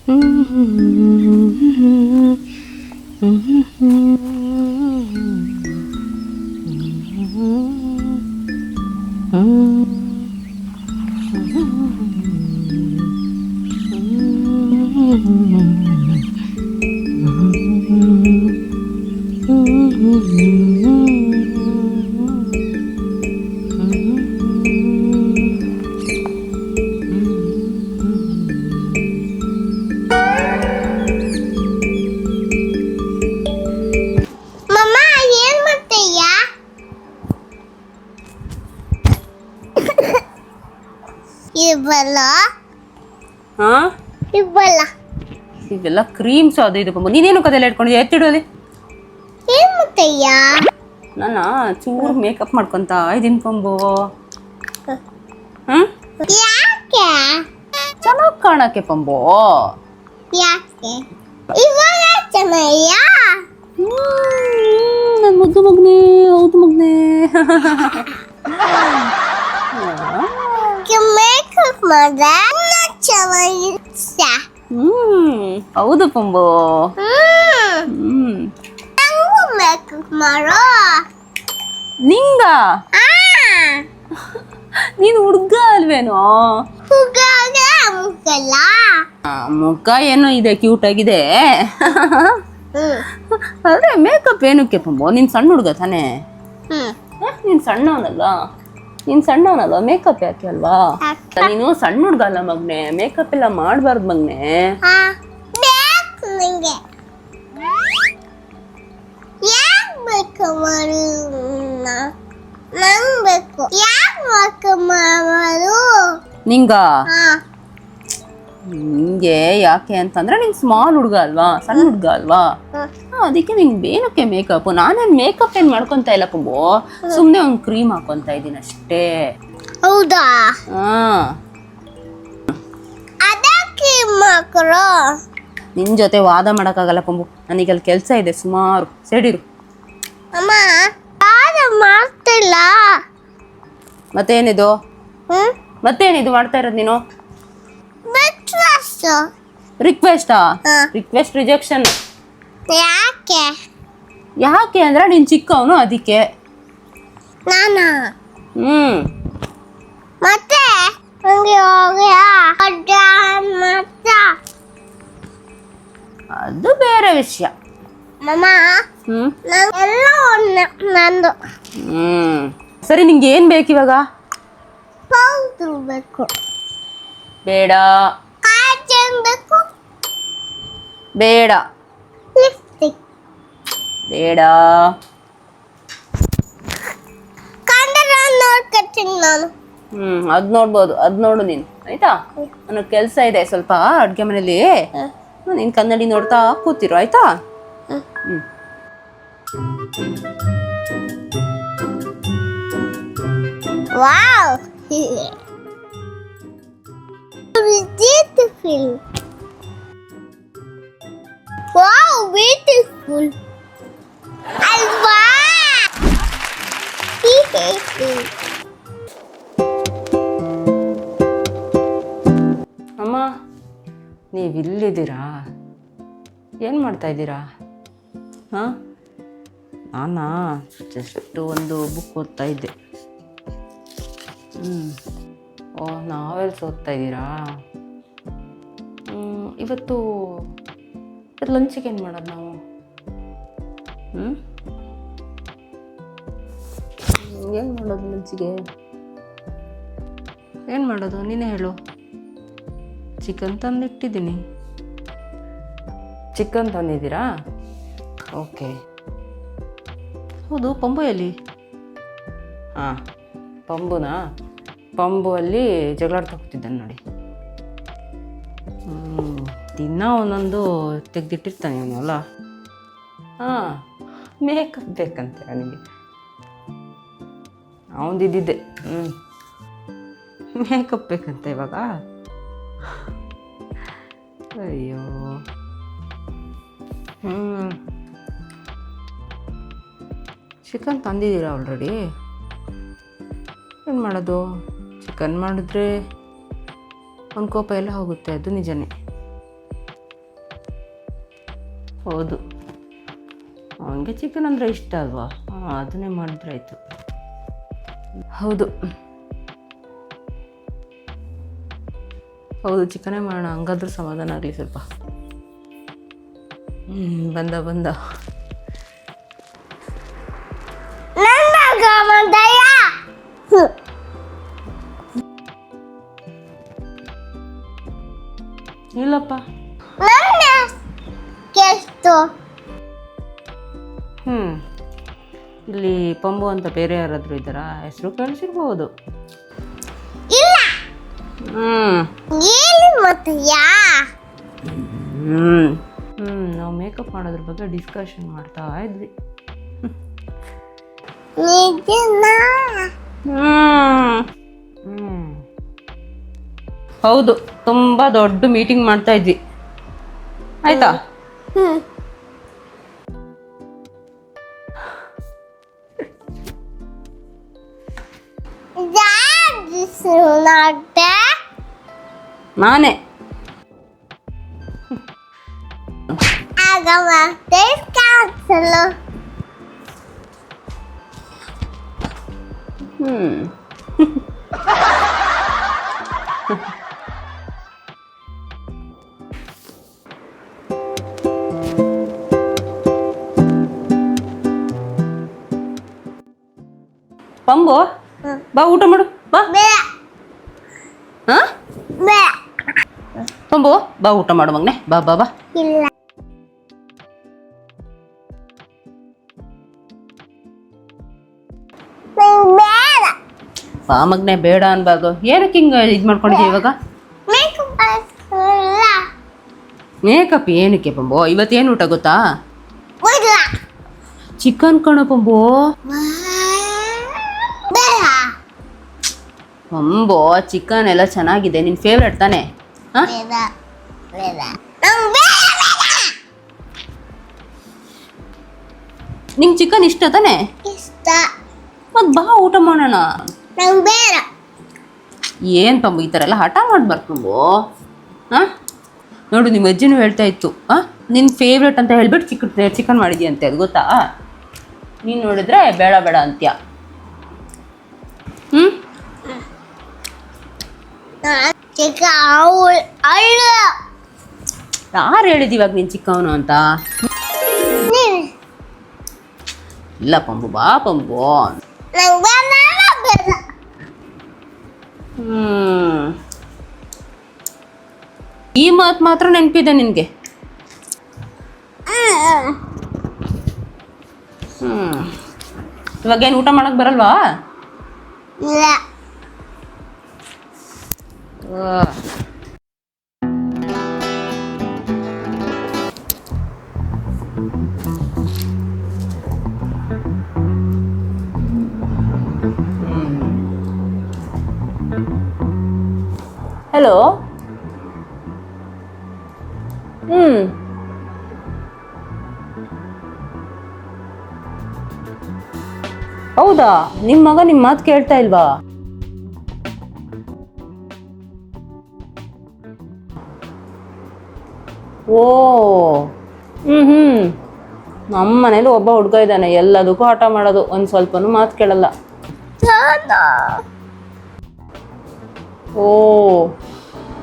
ಮಮ್ಮ ಏನ್ ಮಾಡ್ತೀಯ? ಇವಲ್ಲ ಹಾ ಇವಲ್ಲ ಇದೆಲ್ಲ ಕ್ರೀಮ್ಸ್ ಅದು ಇದು ಪಂಬು. ನೀನೇನು ಕದೆಲ್ಲ ಇಟ್ಕೊಂಡಿದ್ಯಾ? ಎತ್ತಿಡೋಲಿ. ಏನ್ ಮಾಡ್ತೀಯ? ನಾನು ಚೂರು ಮೇಕಪ್ ಮಾಡ್ಕೊಂತ ಇದೀನಿ ಪಂಬು. ಹ್ಮ್ ಯಾಕೆ? ಚೆನ್ನಾಗಿ ಕಾಣಕ್ಕೆ ಪಂಬು. ಯಾಕೆ ಇವಾಗ ಚೆನ್ನಾಗಿಯ? ನನ್ನ ಮುದ್ದು ಮಗನೇ, ಹೌದು ಮಗನೇ. ಮೇಕಪ್ ಮಾಡಿದ್ರೆ ಚೆನ್ನಾಗಿತ್ತ. ಹೌದು ಪಂಬು. ನಂಗೂ ಮೇಕಪ್ ಮಾಡೋ. ನಿಂಗ ನೀನು ಹುಡುಗ ಅಲ್ವೇನೋ? ಹುಡುಗ ಮುಖಲ್ಲ. ಮುಖ ಏನೋ ಇದೆ, ಕ್ಯೂಟ್ ಆಗಿದೆ. ಆದ್ರೆ ಮೇಕಪ್ ಏನಕ್ಕೆ ಪಂಬು? ನೀನ್ ಸಣ್ಣ ಹುಡುಗ ತಾನೇ? ನೀನ್ ಸಣ್ಣವನಲ್ಲ, ಮೇಕಪ್ ಯಾಕೆ ಅಲ್ವಾ? ನೀನು ಸಣ್ಣ ಹುಡುಗ ಅಲ್ಲ ಮಗ್ನೆ, ಮೇಕಪ್ ಎಲ್ಲ ಮಾಡ್ಬಾರ್ದು ಮಗ್ನೆ. ನಿಂಗೆ ಯಾಕೆ ಬೇಕು ಮಾಡು? ನಂಗೆ ಬೇಕು. ಯಾಕೆ ಮೇಕಪ್ ಮಾಡೋದು? ನಿಂಗೆ ಯಾಕೆ ಅಂತಂದ್ರೆ ನಿಂಗೆ ಸ್ಮಾಲ್ ಹುಡುಗ ಅಲ್ವಾ, ಸಣ್ಣ ಹುಡುಗ ಅಲ್ವಾ, ಅದಕ್ಕೆ ನಿಂಗೆ ಏನಕ್ಕೆ ಮೇಕಪ್? ನಾನೇನ್ ಮೇಕಪ್ ಏನ್ ಮಾಡ್ಕೊಂತ ಇಲ್ಲ ಪಂಬು, ಸುಮ್ನೆ ಒಂದ್ ಕ್ರೀಮ್ ಹಾಕೊಂತ ಇದೀನಿ ಅಷ್ಟೇ. ಹೌದಾ? ಅದಕ್ಕೆ ಮಕ್ಕಳು ನಿನ್ ಜೊತೆ ವಾದ ಮಾಡಕ್ಕಾಗಲ್ಲ ಪಂಬು, ನನಗಲ್ಲಿ ಕೆಲ್ಸ ಇದೆ ಸುಮಾರು. ಸೈಡಿರು. ಅಮ್ಮ ಯಾರು ಮಾಡ್ತಿಲ್ಲ. ಮತ್ತೇನಿದು ಮಾಡ್ತಾ ಇರೋದು ನೀನು? ರಿಕ್ವೆಸ್ಟಾ? Request rejection. ಯಾಕೆ ಅಂದ್ರೆ ನೀನ್ ಚಿಕ್ಕವನು, ಅದಕ್ಕೆ. ಮತ್ತೆ ಅದು ಬೇರೆ ವಿಷಯ. ನಂದು. ಸರಿ, ನಿಂಗೆ ಏನ್ ಬೇಕು ಇವಾಗ? ಬೇಕು. ಬೇಡ ಬೇಕು. ಬೇಡ ಲಿಪ್ಸ್ಟಿಕ್ ಬೇಡ. ನೋಡ್ಕೊತೀನಿ ನಾನು. ಅದ್ ನೋಡ್ಬೋದು, ಅದ್ ನೋಡು ನೀನು, ಆಯ್ತಾ? ನನಗೆ ಕೆಲ್ಸ ಇದೆ ಸ್ವಲ್ಪ ಅಡ್ಗೆ ಮನೇಲಿ. ನೀನ್ ಕನ್ನಡಿ ನೋಡ್ತಾ ಕೂತಿರು, ಆಯ್ತಾ? Wow, beautiful. Wow, beautiful. Alva. ಅಮ್ಮ, ನೀವಿಲ್ಲಿದ್ದೀರಾ? ಏನು ಮಾಡ್ತಾ ಇದ್ದೀರಾ? ಹಾಂ, ನಾನಾ ಜಸ್ಟ್ ಒಂದು ಬುಕ್ ಓದ್ತಾ ಇದ್ದೆ. ನಾವೆಲ್ಸ್ ಓದ್ತಾ ಇದ್ದೀರಾ? ಇವತ್ತು ಲಂಚಿಗೆ ಏನು ಮಾಡೋದು ನಾವು? ಏನು ಮಾಡೋದು ಲಂಚಿಗೆ? ಏನು ಮಾಡೋದು ನೀನೇ ಹೇಳು. ಚಿಕನ್ ತಂದಿಟ್ಟಿದ್ದೀನಿ. ಚಿಕನ್ ತಂದಿದ್ದೀರಾ? ಓಕೆ. ಹೌದು, ಪಂಬು ಎಲ್ಲಿ? ಹಾಂ, ಪಂಬುನಾ? ಪಂಬು ಅಲ್ಲಿ ಜಗಳಾಡ್ತಾ ಕೂತಿದ್ದಾನೆ ನೋಡಿ. ದಿನ ಒಂದೊಂದು ತೆಗೆದಿಟ್ಟಿರ್ತಾನೆ ಇವನು ಅಲ್ಲ. ಹಾಂ, ಮೇಕಪ್ ಬೇಕಂತೆ ನನಗೆ. ಅವನಿದ್ದಿದ್ದೆ. ಮೇಕಪ್ ಬೇಕಂತ ಇವಾಗ. ಅಯ್ಯೋ. ಚಿಕನ್ ತಂದಿದ್ದೀರಾ ಆಲ್ರೆಡಿ? ಏನು ಮಾಡೋದು? ಚಿಕನ್ ಮಾಡಿದ್ರೆ ಅವ್ನ ಕೋಪ ಎಲ್ಲ ಹೋಗುತ್ತೆ, ಅದು ನಿಜನೇ. ಹೌದು, ಅವನಿಗೆ ಚಿಕನ್ ಅಂದರೆ ಇಷ್ಟ ಅಲ್ವಾ, ಅದನ್ನೇ ಮಾಡಿದ್ರೆ ಆಯಿತು. ಹೌದು ಹೌದು, ಚಿಕನೇ ಮಾಡೋಣ, ಹಂಗಾದ್ರೂ ಸಮಾಧಾನ ಆಗಲಿ ಸ್ವಲ್ಪ. ಬಂದ ಇಲ್ಲಪ್ಪ. ಇಲ್ಲಿ ಪಂಬು ಅಂತ ಬೇರೆ ಯಾರಾದರೂ ಇದ್ದಾರಾ? ಹೆಸರು ಕೇಳಿಸಿರ್ಬೋದು. ನಾವು ಮೇಕಪ್ ಮಾಡೋದ್ರ ಬಗ್ಗೆ ಡಿಸ್ಕಷನ್ ಮಾಡ್ತಾ ಇದ್ವಿ. ಹೌದು, ತುಂಬಾ ದೊಡ್ಡ ಮೀಟಿಂಗ್ ಮಾಡ್ತಾ ಇದ್ವಿ. ಆಯ್ತಾ? ನಾನೇ ಪಂಬು, ಬಾ ಊಟ ಮಾಡು, ಬಾ. ಪಂಬು, ಬಾ ಊಟ ಮಾಡು ಮಗನೆ, ಬಾ ಬಾ ಬಾ. ಬಾ ಮಗನೆ, ಬೇಡ ಅನ್ಬಾರ್ದು. ಏನಕ್ಕೆ ಹಿಂಗೆ ಇದು ಮಾಡ್ಕೊಂಡಿದ್ದೀವಿ ಇವಾಗ? ಮೇಕಪ್ ಏನಕ್ಕೆ ಪಂಬು? ಇವತ್ತೇನು ಊಟ ಗೊತ್ತಾ? ಚಿಕನ್ ಕಣ ಪಂಬು. ಪಂಬು, ಚಿಕನ್ ಎಲ್ಲ ಚೆನ್ನಾಗಿದೆ, ನಿನ್ನ ಫೇವ್ರೆಟ್ ತಾನೆ? ನಿಂಗೆ ಚಿಕನ್ ಇಷ್ಟ ತಾನೆ? ಮತ್ ಬಾ ಊಟ ಮಾಡೋಣ. ಏನ್ ಪಂಬು ಈ ಥರ ಎಲ್ಲ ಹಠ ಮಾಡ್ಬಾರ್ದು ಪಂಬು. ನೋಡು, ನಿಮ್ಮ ಅಜ್ಜಿನೂ ಹೇಳ್ತಾ ಇತ್ತು, ನಿನ್ನ ಫೇವ್ರೆಟ್ ಅಂತ ಹೇಳ್ಬಿಟ್ಟು ಚಿಕನ್ ಮಾಡಿದ್ಯಂತೆ, ಅದು ಗೊತ್ತಾ? ನೀನು ನೋಡಿದ್ರೆ ಬೇಡ ಬೇಡ ಅಂತ್ಯ. ಯಾರು ಹೇಳಿದ ಇವಾಗ ನೀನು ಚಿಕ್ಕವನು ಅಂತ? ಇಲ್ಲ ಪಂಬು, ಬಾ ಪಂಬು. ಈ ಮಾತು ಮಾತ್ರ ನೆನಪಿದೆ ನಿನಗೆ. ಇವಾಗೇನು ಊಟ ಮಾಡಕ್ ಬರಲ್ವಾ? ಹಲೋ. ಹೌದಾ? ನಿಮ್ಮ ಮಗ ನಿಮ್ಮ ಮಾತು ಕೇಳ್ತಾ ಇಲ್ವಾ? ಓ, ನಮ್ಮ ಮನೇಲಿ ಒಬ್ಬ ಹುಡುಗ ಇದ್ದಾನೆ, ಎಲ್ಲದಕ್ಕೂ ಆಟ ಮಾಡೋದು, ಒಂದು ಸ್ವಲ್ಪನೂ ಮಾತು ಕೇಳಲ್ಲ. ಓ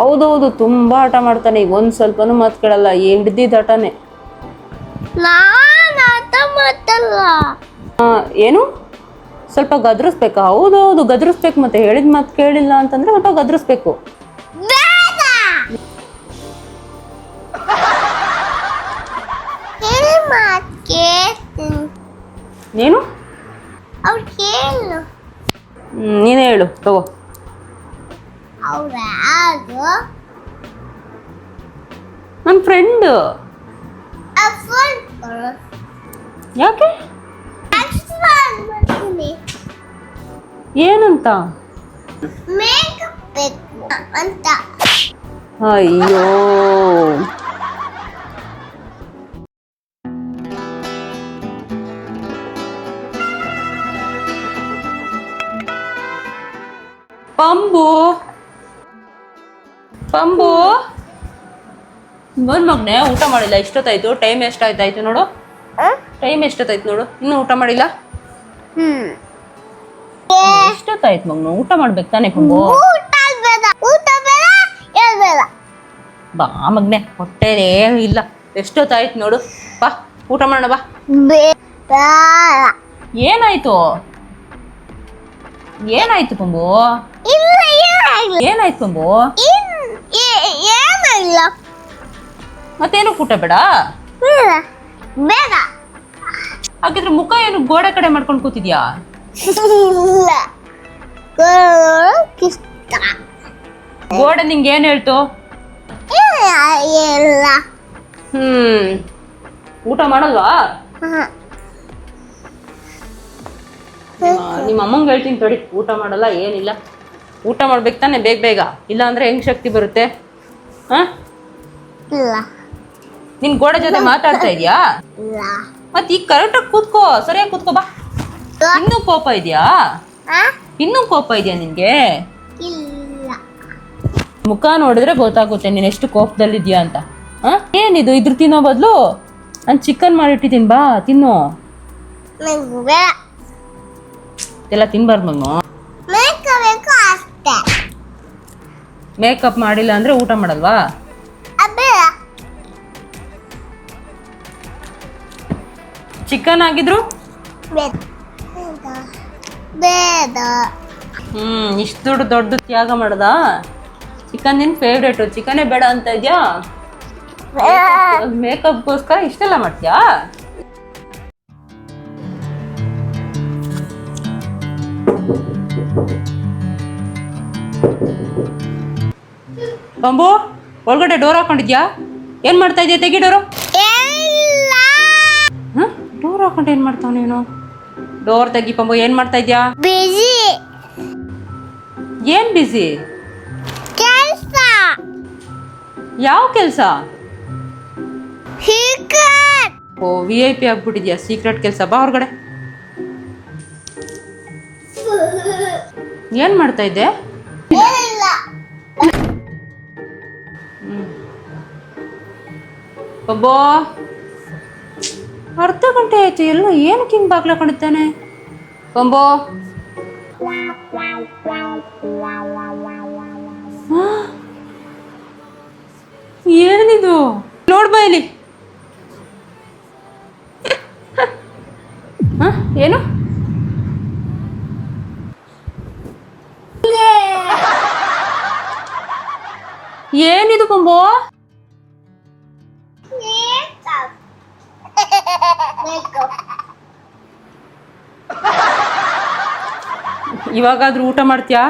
ಹೌದೌದು, ತುಂಬ ಆಟ ಮಾಡ್ತಾನೆ, ಈಗ ಒಂದು ಸ್ವಲ್ಪನೂ ಮಾತು ಕೇಳಲ್ಲ, ಹಿಡ್ದಿದ್ದ ಆಟನೇ. ಏನು ಸ್ವಲ್ಪ ಗದರಿಸ್ಬೇಕಾ? ಹೌದೌದು, ಗದರಿಸ್ಬೇಕು. ಮತ್ತೆ ಹೇಳಿದ ಮಾತು ಕೇಳಿಲ್ಲ ಅಂತಂದ್ರೆ ಸ್ವಲ್ಪ ಗದರಿಸ್ಬೇಕು. ನೀನು ನೀನೇ ಹೇಳು, ತಗೋ. ನನ್ನ ಫ್ರೆಂಡ್. ಯಾಕೆ? ಏನಂತ? ಅಯ್ಯೋ, ಪಂಬು, ಪಂಬು, ಬಂದ್ ಮಗ್ನೆ ಊಟ ಮಾಡಿಲ್ಲ, ಇಷ್ಟೊತ್ತಾಯ್ತು. ಟೈಮ್ ಎಷ್ಟಾಯ್ತಾಯ್ತು ನೋಡು, ಟೈಮ್ ಎಷ್ಟೊತ್ತಾಯ್ತು ನೋಡು, ಇನ್ನೂ ಊಟ ಮಾಡಿಲ್ಲ. ಎಷ್ಟೊತ್ತಾಯ್ತು ಮಗ್ನು, ಊಟ ಮಾಡ್ಬೇಕು ತಾನೇ ಪಂಬು. ಬಾ ಮಗ್ನೆ, ಹೊಟ್ಟೆನೇ ಇಲ್ಲ. ಎಷ್ಟೊತ್ತಾಯ್ತು ನೋಡು, ಬಾ ಊಟ ಮಾಡೋಣ ಬಾ. ಏನಾಯ್ತು ಏನಾಯ್ತು ಪಂಬು, ಏನಾಯ್ತು ಪಂಬು? ಮತ್ತೇನು ಊಟ ಬೇಡ? ಹಾಗಿದ್ರೆ ಮುಖ ಏನು ಗೋಡೆ ಕಡೆ ಮಾಡ್ಕೊಂಡು ಕೂತಿದ್ಯಾ? ಗೋಡೆ ನಿಂಗೆ ಏನ್ ಹೇಳ್ತು? ಊಟ ಮಾಡಲ್ವಾ? ನಿಮ್ಮ ಅಮ್ಮಂಗೆ ಹೇಳ್ತೀನಿ ತಡಿ, ಊಟ ಮಾಡಲ್ಲ ಏನಿಲ್ಲ. ಊಟ ಮಾಡ್ಬೇಕು ತಾನೆ ಬೇಗ ಬೇಗ, ಇಲ್ಲ ಅಂದ್ರೆ ಹೆಂಗ್ ಶಕ್ತಿ ಬರುತ್ತೆ? ನಿನ್ ಗೋಡೆ ಜೊತೆ ಮಾತಾಡ್ತಾ ಇದ್ಯಾ? ಮತ್ ಈಗ ಕರೆಕ್ಟಾಗಿ ಕೂತ್ಕೋ, ಸರಿಯಾಗಿ ಕೂತ್ಕೋ ಬಾ. ಇನ್ನೂ ಕೋಪ ಇದೆಯಾ? ಇನ್ನೂ ಕೋಪ ಇದೆಯಾ ನಿನ್ಗೆ? ಮುಖ ನೋಡಿದ್ರೆ ಗೊತ್ತಾಗುತ್ತೆ ನೀನ್ ಎಷ್ಟು ಕೋಪದಲ್ಲಿದ್ಯಾ ಅಂತ. ಏನಿದು, ಇದ್ರ ತಿನ್ನೋ ಬದಲು ನಾನು ಚಿಕನ್ ಮಾಡಿಟ್ಟಿದ್ದೀನಿ, ಬಾ ತಿನ್ನು. ಎಲ್ಲ ತಿನ್ಬಾರ್ದು ಮಗನು. ಮೇಕಪ್ ಮಾಡಿಲ್ಲ ಅಂದ್ರೆ ಊಟ ಮಾಡಲ್ವಾ? ಚಿಕನ್ ಆಗಿದ್ರು ಇಷ್ಟು ದೊಡ್ಡ ತ್ಯಾಗ ಮಾಡದ? ಚಿಕನ್ ನಿನ್ ಫೇವ್ರೇಟು, ಚಿಕನೇ ಬೇಡ ಅಂತ ಇದ್ಯಾ? ಮೇಕಪ್ಗೋಸ್ಕರ ಇಷ್ಟೆಲ್ಲ ಮಾಡ್ತೀಯಾ? ಬಂಬು, ಒಳಗಡೆ ಡೋರ್ ಹಾಕೊಂಡಿದ್ಯಾ? ಏನ್ ಮಾಡ್ತಾ ಇದೀಯ? ತೆಗಿ ಡೋರು. ಡೋರ್ ಹಾಕೊಂಡು ಏನ್ ಮಾಡ್ತಾವ ನೀನು? ಡೋರ್ ತೆಗಿ ಪಂಬು. ಏನ್ ಮಾಡ್ತಾ ಇದ್ಯಾ? ಏನ್ ಬಿಸಿ? ಯಾವ ಕೆಲ್ಸ? ಓ, VIP ಆಗ್ಬಿಟ್ಟಿದ್ಯಾ? ಸೀಕ್ರೆಟ್ ಕೆಲ್ಸ. ಬಾ ಹೊರಗಡೆ. ಏನ್ ಮಾಡ್ತಾ ಇದ್ದೆ? ಒಬ್ಬೋ, ಅರ್ಧ ಗಂಟೆ ಆಯ್ತು, ಎಲ್ಲ ಏನಕ್ಕೆ ಹಿಂಗ್ ಬಾಗ್ಲ ಹಾಕೊಂಡಿದ್ದಾನೆ? ಬಂಬೋ, ಏನಿದು? ನೋಡ್ಬಾ ಇಲ್ಲಿ. ಏನು? ಏನಿದು ಬಂಬೋ? ಇವಾಗಾದ್ರೂ ಊಟ ಮಾಡ್ತೀಯಾ?